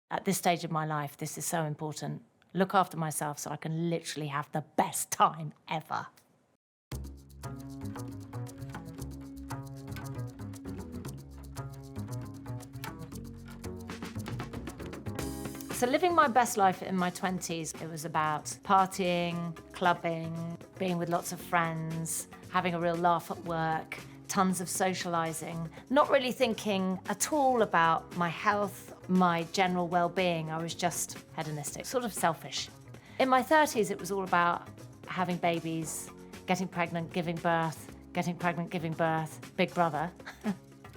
At this stage of my life, this is so important. Look after myself so I can literally have the best time ever. So living my best life in my 20s, it was about partying, clubbing, being with lots of friends, having a real laugh at work, tons of socialising, not really thinking at all about my health, my general well-being. I was just hedonistic, sort of selfish. In my 30s, it was all about having babies, getting pregnant, giving birth, getting pregnant, giving birth, big brother.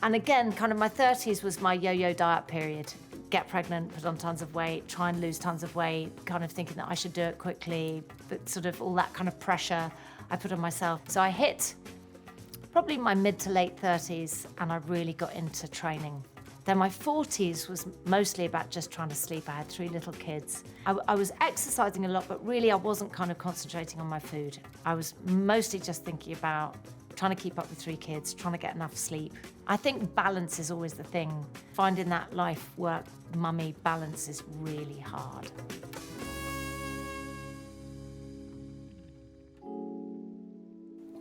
And again, kind of my 30s was my yo-yo diet period. Get pregnant, put on tons of weight, try and lose tons of weight, kind of thinking that I should do it quickly, but sort of all that kind of pressure I put on myself. So I hit probably my mid to late 30s and I really got into training. Then my 40s was mostly about just trying to sleep. I had 3 little kids. I was exercising a lot, but really I wasn't kind of concentrating on my food. I was mostly just thinking about trying to keep up with 3 kids, trying to get enough sleep. I think balance is always the thing. Finding that life, work, mummy balance is really hard.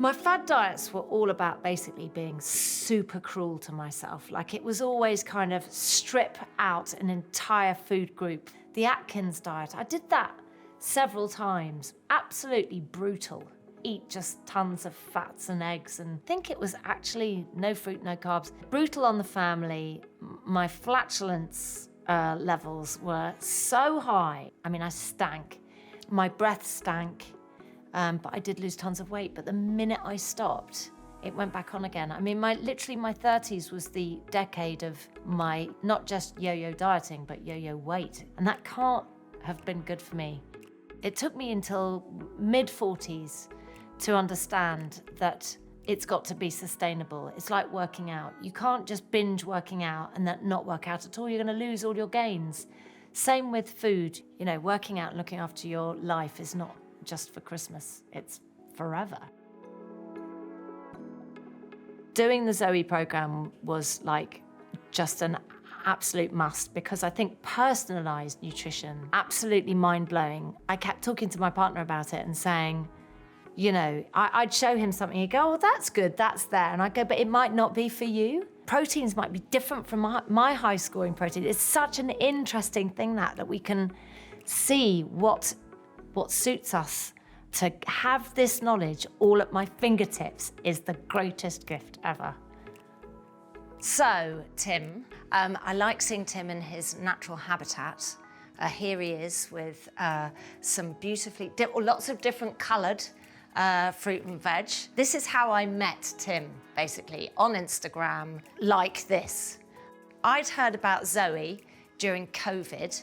My fad diets were all about basically being super cruel to myself. Like it was always kind of strip out an entire food group. The Atkins diet, I did that several times. Absolutely brutal. Eat just tons of fats and eggs and think it was actually no fruit, no carbs. Brutal on the family. My flatulence levels were so high. I mean, I stank. My breath stank. But I did lose tons of weight. But the minute I stopped, it went back on again. I mean, literally my 30s was the decade of my, not just yo-yo dieting, but yo-yo weight. And that can't have been good for me. It took me until mid-40s to understand that it's got to be sustainable. It's like working out. You can't just binge working out and then not work out at all. You're going to lose all your gains. Same with food. You know, working out and looking after your life is not just for Christmas, it's forever. Doing the Zoe program was like just an absolute must because I think personalised nutrition, absolutely mind-blowing. I kept talking to my partner about it and saying, you know, I'd show him something, he'd go, oh, that's good, that's there. And I'd go, but it might not be for you. Proteins might be different from my high-scoring protein. It's such an interesting thing that we can see what suits us. To have this knowledge all at my fingertips is the greatest gift ever. So, Tim, I like seeing Tim in his natural habitat. Here he is with some beautifully, lots of different coloured fruit and veg. This is how I met Tim, basically, on Instagram, like this. I'd heard about Zoe during COVID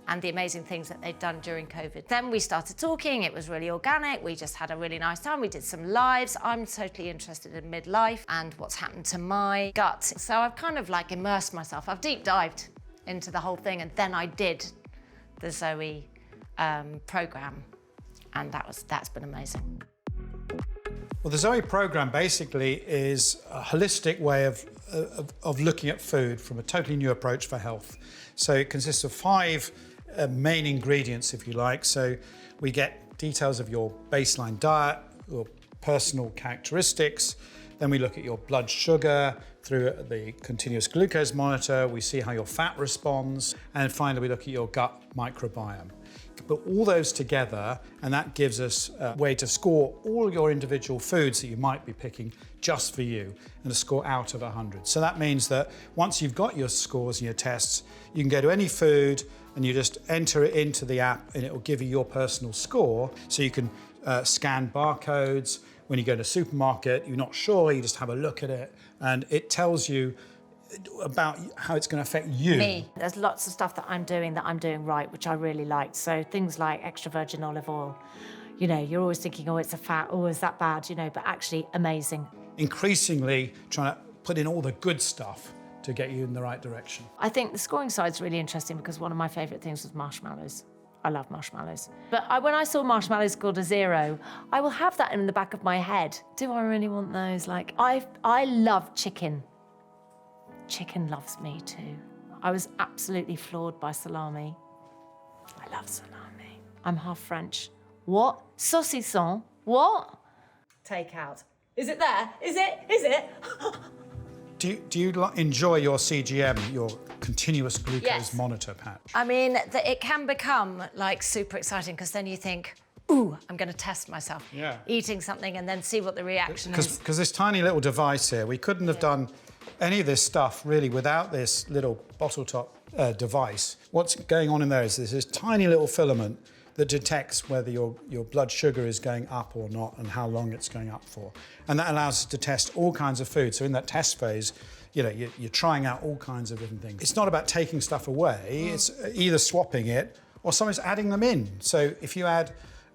and the amazing things that they'd done during COVID. Then we started talking, it was really organic, we just had a really nice time, we did some lives. I'm totally interested in midlife and what's happened to my gut. So I've kind of like immersed myself, I've deep dived into the whole thing, and then I did the Zoe program, and that's been amazing. Well, the Zoe program basically is a holistic way of looking at food from a totally new approach for health. So it consists of 5 main ingredients, if you like. So we get details of your baseline diet, your personal characteristics. Then we look at your blood sugar through the continuous glucose monitor. We see how your fat responds. And finally, we look at your gut microbiome. Put all those together, and that gives us a way to score all your individual foods that you might be picking just for you, and a score out of 100. So that means that once you've got your scores and your tests, you can go to any food and you just enter it into the app and it will give you your personal score. So you can scan barcodes. When you go to a supermarket, you're not sure, you just have a look at it and it tells you about how it's going to affect you. Me. There's lots of stuff that I'm doing right, which I really like. So things like extra virgin olive oil. You know, you're always thinking, oh, it's a fat, oh, is that bad? You know, but actually amazing. Increasingly trying to put in all the good stuff to get you in the right direction. I think the scoring side's really interesting because one of my favourite things was marshmallows. I love marshmallows. But when I saw marshmallows scored a 0, I will have that in the back of my head. Do I really want those? Like, I love chicken. Chicken loves me too. I was absolutely floored by salami. I love salami. I'm half French. What? Saucisson? What? Take out. Is it there? Is it? Is it? Do you enjoy your CGM, your continuous glucose Yes. monitor patch? I mean, it can become like super exciting because then you think, ooh, I'm going to test myself. Yeah. Eating something and then see what the reaction is. Because this tiny little device here, we couldn't have done any of this stuff really without this little bottle top device. What's going on in there is this tiny little filament that detects whether your blood sugar is going up or not and how long it's going up for. And that allows us to test all kinds of food. So in that test phase, you know, you're trying out all kinds of different things. It's not about taking stuff away, it's either swapping it or sometimes adding them in. So if you add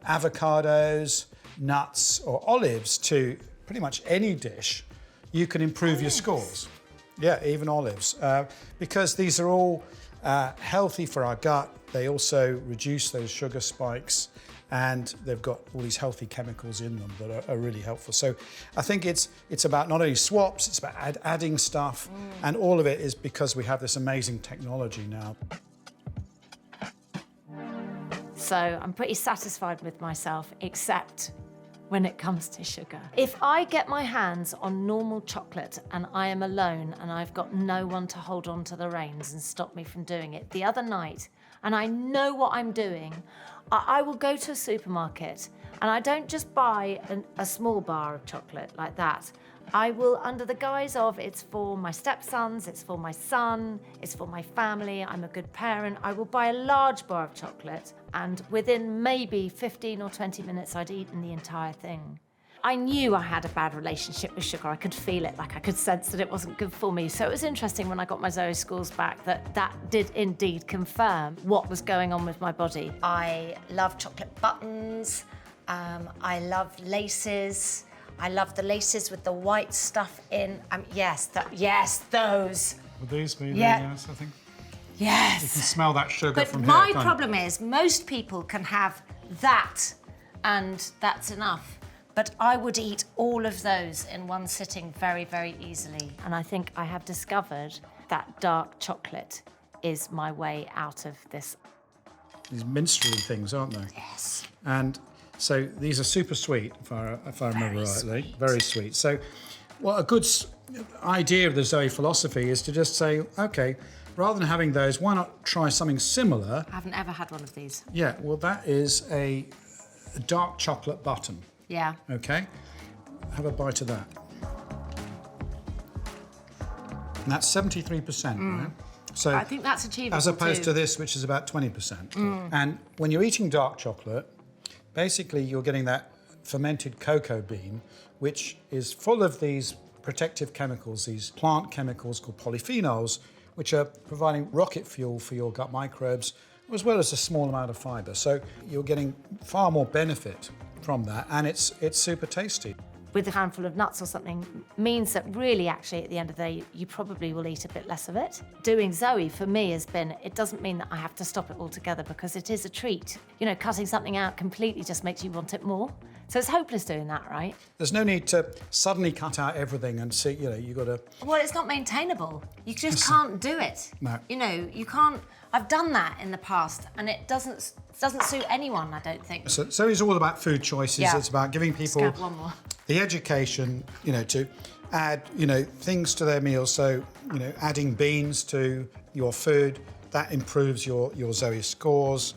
avocados, nuts or olives to pretty much any dish, you can improve your scores. Yeah, even olives. Because these are all healthy for our gut. They also reduce those sugar spikes and they've got all these healthy chemicals in them that are really helpful. So I think it's about not only swaps, it's about adding stuff, and all of it is because we have this amazing technology now. So I'm pretty satisfied with myself, except when it comes to sugar. If I get my hands on normal chocolate and I am alone and I've got no one to hold on to the reins and stop me from doing it, the other night, and I know what I'm doing, I will go to a supermarket and I don't just buy a small bar of chocolate like that. I will, under the guise of it's for my stepsons, it's for my son, it's for my family, I'm a good parent, I will buy a large bar of chocolate and within maybe 15 or 20 minutes I'd eaten the entire thing. I knew I had a bad relationship with sugar. I could feel it, like I could sense that it wasn't good for me. So it was interesting when I got my Zoe scores back that did indeed confirm what was going on with my body. I love chocolate buttons, I love laces. I love the laces with the white stuff in. Yes, those. Would these be yes, I think? Yes. You can smell that sugar from here. But my problem is most people can have that and that's enough. But I would eat all of those in one sitting very, very easily. And I think I have discovered that dark chocolate is my way out of this. These minstrelly things, aren't they? Yes. And so these are super sweet, if I remember rightly. Sweet. Very sweet. So what a good idea of the Zoe philosophy is to just say, okay, rather than having those, why not try something similar? I haven't ever had one of these. Yeah, well, that is a dark chocolate button. Yeah. Okay, have a bite of that. And that's 73%, right? So I think that's achievable as opposed too. to this, which is about 20%. And when you're eating dark chocolate, basically you're getting that fermented cocoa bean, which is full of these protective chemicals, these plant chemicals called polyphenols, which are providing rocket fuel for your gut microbes, as well as a small amount of fibre. So you're getting far more benefit from that, and it's super tasty. With a handful of nuts or something means that really actually at the end of the day you probably will eat a bit less of it. Doing Zoe for me has been, it doesn't mean that I have to stop it altogether because it is a treat. You know, cutting something out completely just makes you want it more. So it's hopeless doing that, right? There's no need to suddenly cut out everything and see, you know, you've got to... Well, it's not maintainable. You just can't do it. No. You know, you can't... I've done that in the past and it doesn't suit anyone, I don't think. So it's all about food choices. Yeah. It's about giving people Just have one more. the education, you know, to add, you know, things to their meals. So, you know, adding beans to your food, that improves your Zoe scores.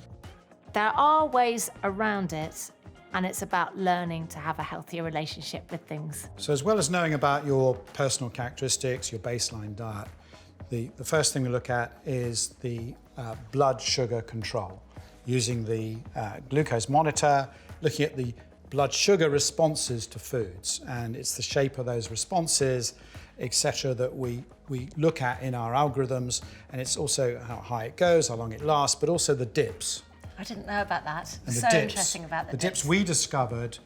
There are ways around it, and it's about learning to have a healthier relationship with things. So as well as knowing about your personal characteristics, your baseline diet, the first thing we look at is the blood sugar control, using the glucose monitor, looking at the blood sugar responses to foods, and it's the shape of those responses, etc., that we look at in our algorithms, and it's also how high it goes, how long it lasts, but also the dips. I didn't know about that. And So interesting about the dips we discovered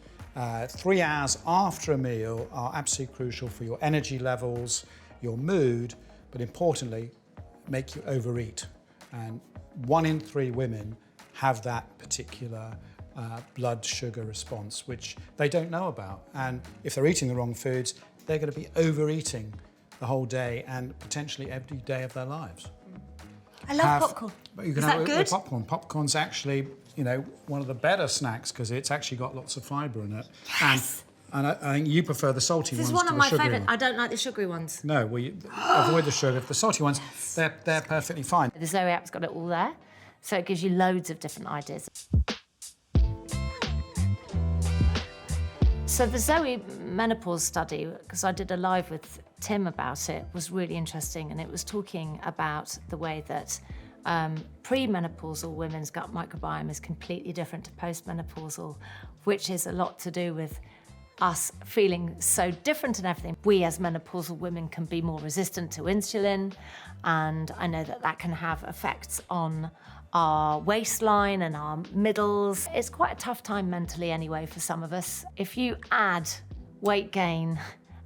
3 hours after a meal are absolutely crucial for your energy levels, your mood, but importantly, make you overeat. And 1 in 3 women have that particular blood sugar response, which they don't know about. And if they're eating the wrong foods, they're going to be overeating the whole day and potentially every day of their lives. I love popcorn. But you can Is have that it good? with popcorn. Popcorn's actually, you know, one of the better snacks because it's actually got lots of fibre in it. Yes. And I think you prefer the salty This ones is one to of the my sugary favourite. ones. I don't like the sugary ones. No, well, you avoid the sugar. The salty ones, they're perfectly fine. The Zoe app's got it all there, so it gives you loads of different ideas. So the Zoe menopause study, because I did a live with Tim about it, was really interesting, and it was talking about the way that premenopausal women's gut microbiome is completely different to postmenopausal, which is a lot to do with us feeling so different and everything. We as menopausal women can be more resistant to insulin, and I know that that can have effects on our waistline and our middles. It's quite a tough time mentally anyway for some of us. If you add weight gain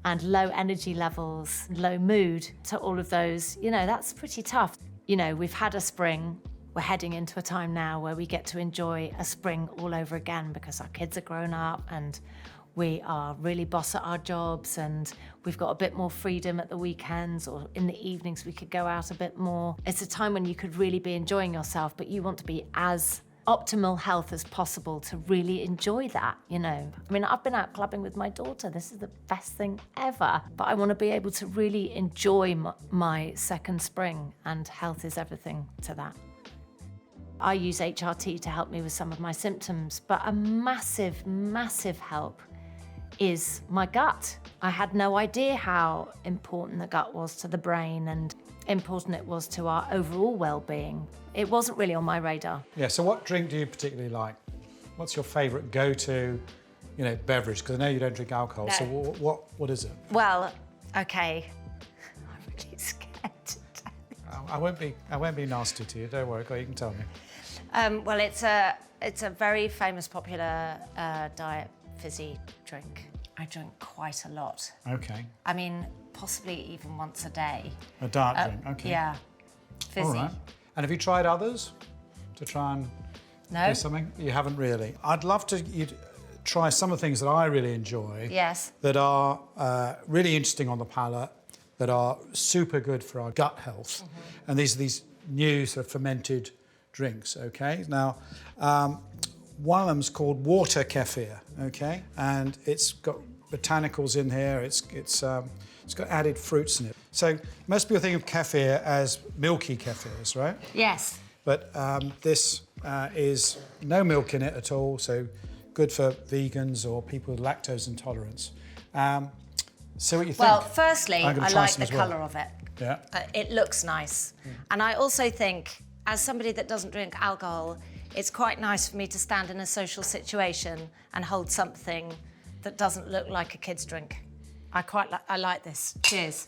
and low energy levels, low mood to all of those, you know, that's pretty tough. You know, we've had a spring. We're heading into a time now where we get to enjoy a spring all over again because our kids are grown up and we are really boss at our jobs and we've got a bit more freedom at the weekends, or in the evenings we could go out a bit more. It's a time when you could really be enjoying yourself, but you want to be as optimal health as possible to really enjoy that, you know. I mean, I've been out clubbing with my daughter. This is the best thing ever. But I want to be able to really enjoy my second spring, and health is everything to that. I use HRT to help me with some of my symptoms, but a massive, massive help is my gut. I had no idea how important the gut was to the brain and important it was to our overall well-being. It wasn't really on my radar. Yeah, so what drink do you particularly like? What's your favourite go-to, you know, beverage? Because I know you don't drink alcohol, No. so what is it? Well, okay, I'm really scared to tell you. I won't be nasty to you, don't worry, you can tell me. Well, it's a very famous, popular diet fizzy drink. I drink quite a lot. Okay. I mean, possibly even once a day. A dark drink, okay. Yeah, fizzy. All right. And have you tried others to try and No? do something? You haven't really. I'd love you to try some of the things that I really enjoy. Yes. That are really interesting on the palate, that are super good for our gut health. Mm-hmm. And these are these new sort of fermented drinks, okay? Now, one of them's called water kefir, okay? And it's got botanicals in here, it's got added fruits in it. So most people think of kefir as milky kefirs, right? Yes. But this is no milk in it at all, so good for vegans or people with lactose intolerance. So what you think? Well, firstly, I'm gonna I try like some the as well. colour of it. Yeah. It looks nice. And I also think, as somebody that doesn't drink alcohol, it's quite nice for me to stand in a social situation and hold something that doesn't look like a kid's drink. I like this. Cheers.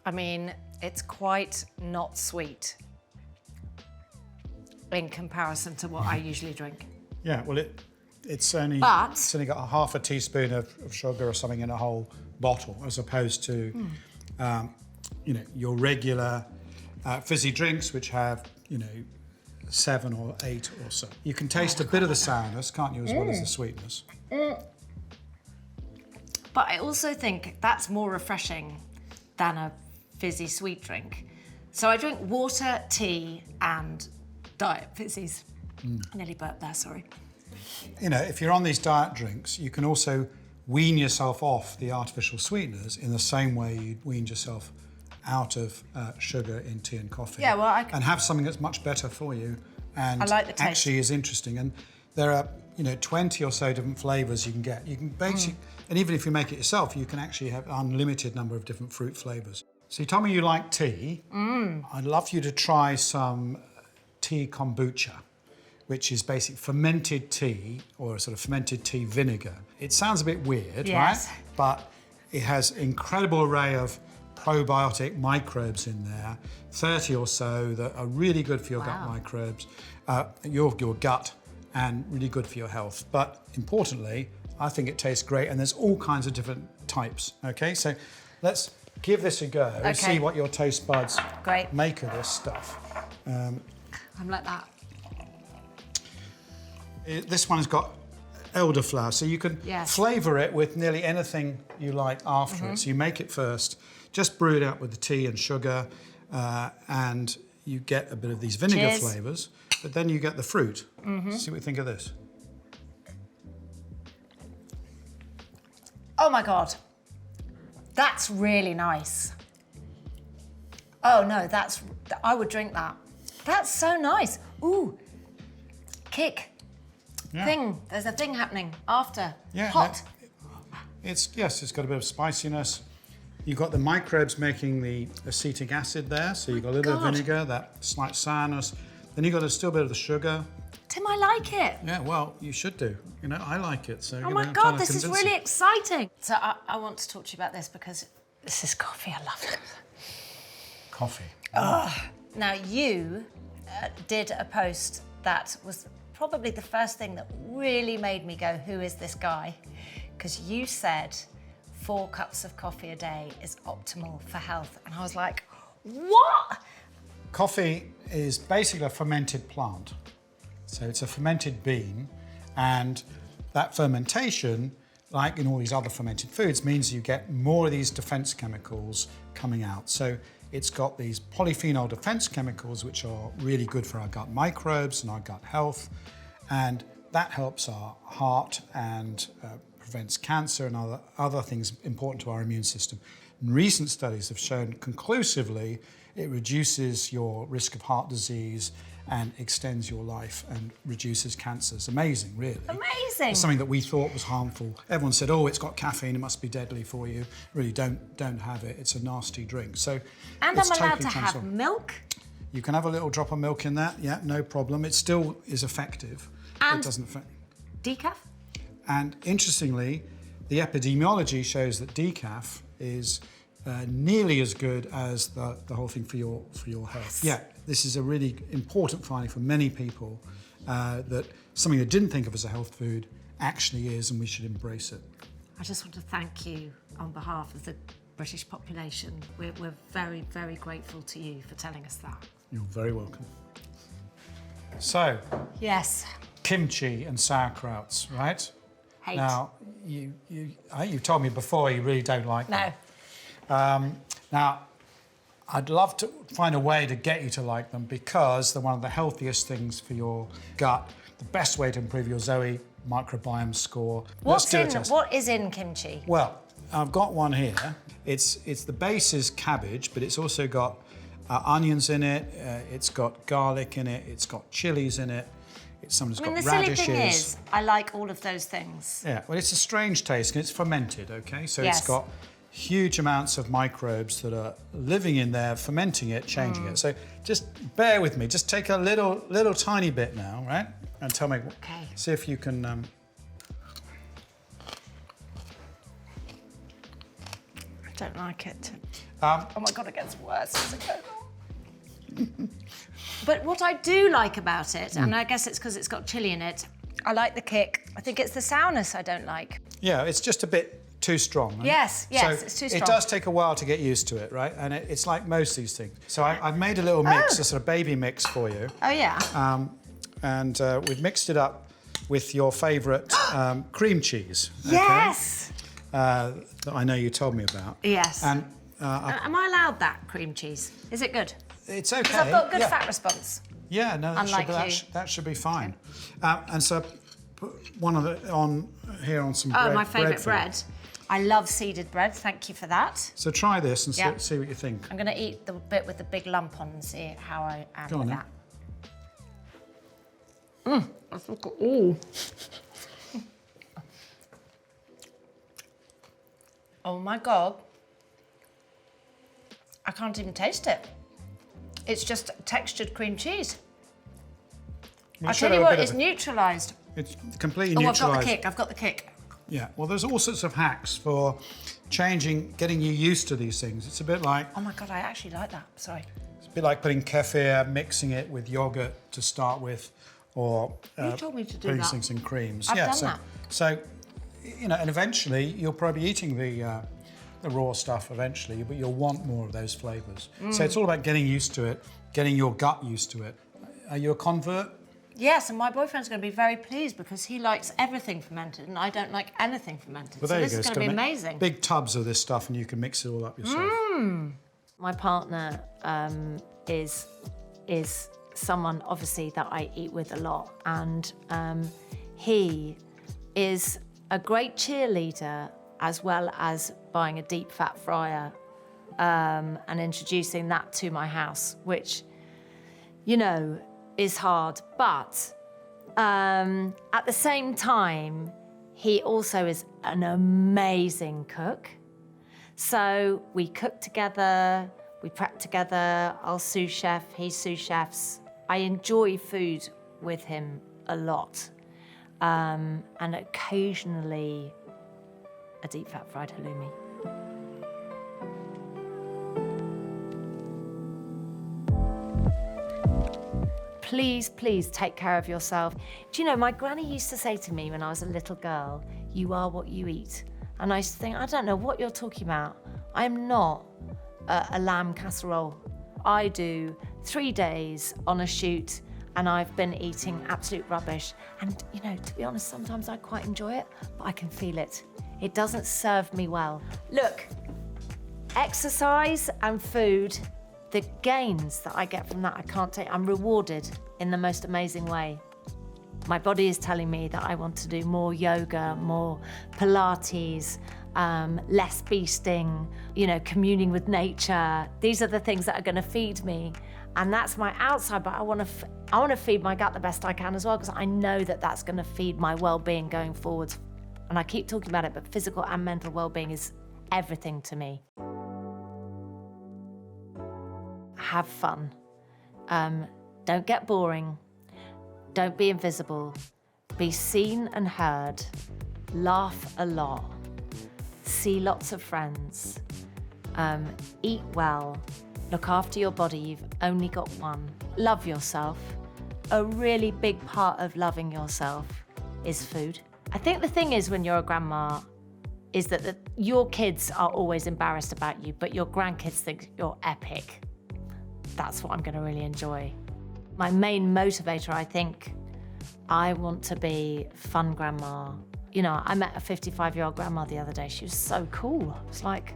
I mean, it's quite not sweet in comparison to what I usually drink. Yeah, well, it's only But- it's only got a half a teaspoon of sugar or something in a whole bottle, as opposed to you know, your regular fizzy drinks, which have, you know, 7 or 8 or so. You can taste a bit of the sourness, can't you, as well as the sweetness. But I also think that's more refreshing than a fizzy sweet drink. So I drink water, tea, and diet fizzies. I nearly burped there, sorry. You know, if you're on these diet drinks, you can also wean yourself off the artificial sweeteners in the same way you weaned yourself out of sugar in tea and coffee. Yeah, well, and have something that's much better for you and I like the taste. actually is interesting. And there are, you know, 20 or so different flavours you can get. You can basically, and even if you make it yourself, you can actually have an unlimited number of different fruit flavours. So you told me you like tea. I'd love you to try some tea kombucha, which is basically fermented tea, or a sort of fermented tea vinegar. It sounds a bit weird, Yes. right? But it has an incredible array of probiotic microbes in there, 30 or so that are really good for your gut microbes, your gut, and really good for your health. But importantly, I think it tastes great, and there's all kinds of different types, okay? So let's give this a go and see what your taste buds make of this stuff. I'm like that. This one has got elderflower. So you can flavour it with nearly anything you like after it. So you make it first, just brew it up with the tea and sugar, and you get a bit of these vinegar flavours, but then you get the fruit. See what you think of this. Oh my God, that's really nice. Oh no, I would drink that. That's so nice. Ooh, kick. Thing, there's a thing happening after. Yeah, hot. It's got a bit of spiciness. You've got the microbes making the acetic acid there, so you've got a little bit of vinegar, that slight sourness. Then you've got a still bit of the sugar. Tim, I like it. Yeah, well, you should do. You know, I like it. So. Oh my God, this is really exciting. So I want to talk to you about this because this is coffee. I love it. Coffee. Now you did a post that was probably the first thing that really made me go, who is this guy? Because you said 4 cups of coffee a day is optimal for health. And I was like, what? Coffee is basically a fermented plant. So it's a fermented bean, and that fermentation, like in all these other fermented foods, means you get more of these defense chemicals coming out. So it's got these polyphenol defense chemicals, which are really good for our gut microbes and our gut health. And that helps our heart and prevents cancer and other things important to our immune system. And recent studies have shown conclusively it reduces your risk of heart disease and extends your life and reduces cancer. It's amazing, really. Amazing. It's something that we thought was harmful. Everyone said, oh, it's got caffeine, it must be deadly for you. Really, don't have it. It's a nasty drink. So, and I'm allowed to have milk? You can have a little drop of milk in that, yeah, no problem. It still is effective. And it doesn't affect. Decaf? And interestingly, the epidemiology shows that decaf is nearly as good as the whole thing for your health. Yes. Yeah, this is a really important finding for many people, that something they didn't think of as a health food actually is, and we should embrace it. I just want to thank you on behalf of the British population. We're very, very grateful to you for telling us that. You're very welcome. So, yes, kimchi and sauerkrauts, right? Hate. Now, you told me before you really don't like them. No. Now, I'd love to find a way to get you to like them because they're one of the healthiest things for your gut, the best way to improve your Zoe microbiome score. What is in kimchi? Well, I've got one here. It's the base is cabbage, but it's also got onions in it. It's got garlic in it. It's got chilies in it. Sometimes got radishes. The silly thing is, I like all of those things. Yeah, well, it's a strange taste and it's fermented, okay? So it's got huge amounts of microbes that are living in there, fermenting it, changing it. So just bear with me. Just take a little tiny bit now, right? And tell me, see if you can... I don't like it. Oh my God, it gets worse as it goes on. But what I do like about it, and I guess it's because it's got chili in it, I like the kick. I think it's the sourness I don't like. Yeah, it's just a bit too strong. Right? Yes, so it's too strong. It does take a while to get used to it, right? And it's like most of these things. So I've made a little mix, a sort of baby mix for you. Oh, yeah. And we've mixed it up with your favourite cream cheese. Okay? Yes! That I know you told me about. Yes. And am I allowed that cream cheese? Is it good? It's okay. Because I've got good fat response. Yeah, no, that should be fine. And so put one of it on here on some bread. Oh, my favourite bread. I love seeded bread. Thank you for that. So try this and see what you think. I'm going to eat the bit with the big lump on and see how I am with that. Ooh. Oh my God. I can't even taste it. It's just textured cream cheese. I'll tell you what, it's neutralised. It's completely neutralised. I've got the kick. Yeah, well, there's all sorts of hacks for getting you used to these things. It's a bit like... Oh my God, I actually like that, sorry. It's a bit like putting kefir, mixing it with yoghurt to start with, or you told me to do putting that. things in creams. I've done that. So, you know, and eventually you'll probably be eating the raw stuff eventually, but you'll want more of those flavours. So it's all about getting used to it, getting your gut used to it. Are you a convert? Yes, and my boyfriend's going to be very pleased because he likes everything fermented and I don't like anything fermented. Well, so there this you go. is It's going to be gonna amazing. Big tubs of this stuff and you can mix it all up yourself. My partner is someone, obviously, that I eat with a lot. And he is a great cheerleader as well as buying a deep fat fryer and introducing that to my house, which, you know, is hard. But at the same time, he also is an amazing cook. So we cook together, we prep together. I'll sous chef, he sous chefs. I enjoy food with him a lot. And occasionally a deep fat fried halloumi. Please, please take care of yourself. Do you know, my granny used to say to me when I was a little girl, you are what you eat. And I used to think, I don't know what you're talking about. I'm not a lamb casserole. I do 3 days on a shoot and I've been eating absolute rubbish. And, you know, to be honest, sometimes I quite enjoy it, but I can feel it. It doesn't serve me well. Look, exercise and food, the gains that I get from that, I can't take. I'm rewarded in the most amazing way. My body is telling me that I want to do more yoga, more Pilates, less beasting, you know, communing with nature. These are the things that are going to feed me. And that's my outside, but I want to feed my gut the best I can as well, because I know that that's going to feed my well-being going forward. And I keep talking about it, but physical and mental well-being is everything to me. Have fun. Don't get boring. Don't be invisible. Be seen and heard. Laugh a lot. See lots of friends. Eat well. Look after your body. You've only got one. Love yourself. A really big part of loving yourself is food. I think the thing is when you're a grandma is that your kids are always embarrassed about you, but your grandkids think you're epic. That's what I'm going to really enjoy. My main motivator, I think, I want to be fun grandma. You know, I met a 55-year-old grandma the other day. She was so cool. I was like,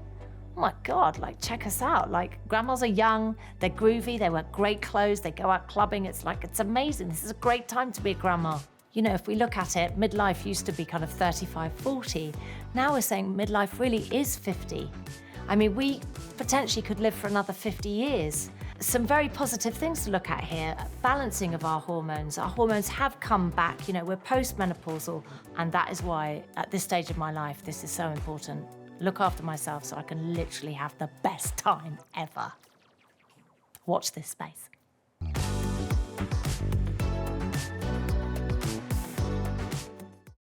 oh my God, like, check us out. Like, grandmas are young, they're groovy, they wear great clothes, they go out clubbing. It's like, it's amazing. This is a great time to be a grandma. You know, if we look at it, midlife used to be kind of 35, 40. Now we're saying midlife really is 50. I mean, we potentially could live for another 50 years. Some very positive things to look at here. Balancing of our hormones. Our hormones have come back. You know, we're post-menopausal, and that is why, at this stage of my life, this is so important. Look after myself so I can literally have the best time ever. Watch this space.